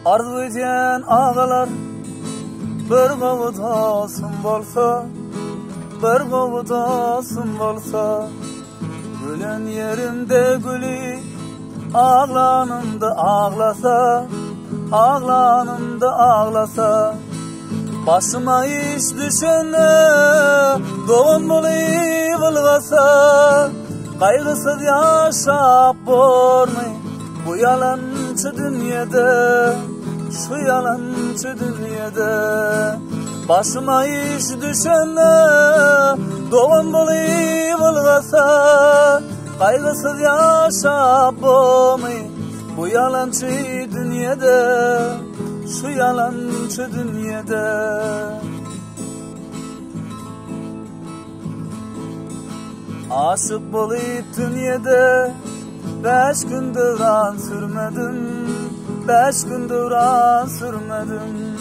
Arzu eden ağalar bir kovudasın bolsa, bir kovudasın bolsa, gülen yerimde gülü ağlanımda ağlasa, ağlanımda ağlasa, başıma iş düşene doğum bulayı bulgasa, kaygısız yaşap bormay bu yalancı dünyada, şu yalancı dünyada. Başıma iş düşene doğum bulayı bulgasa, kaygısız yaşap bormay bu yalancı dünyada, şu yalancı dünyada. Aşık bolup dünyada 5 gün döran sürmedim, 5 gün döran sürmedim.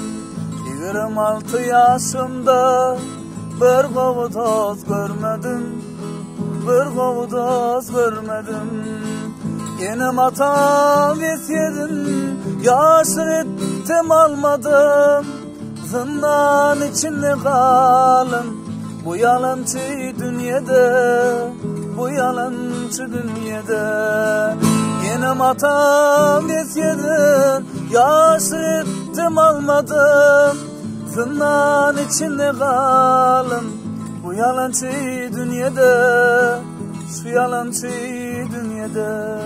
26 yaşımda bir kovutoz görmedim, bir kovutoz görmedim. Yenim atam yesedim, yaşır ettim almadım. Zindan içinde kalın bu yalancı dünyada, bu yalancı dünyada. Yenim atam yesedim, yaşır ettim almadım. Zindan içinde kalın bu yalancı dünyada, şu yalancı dünyada.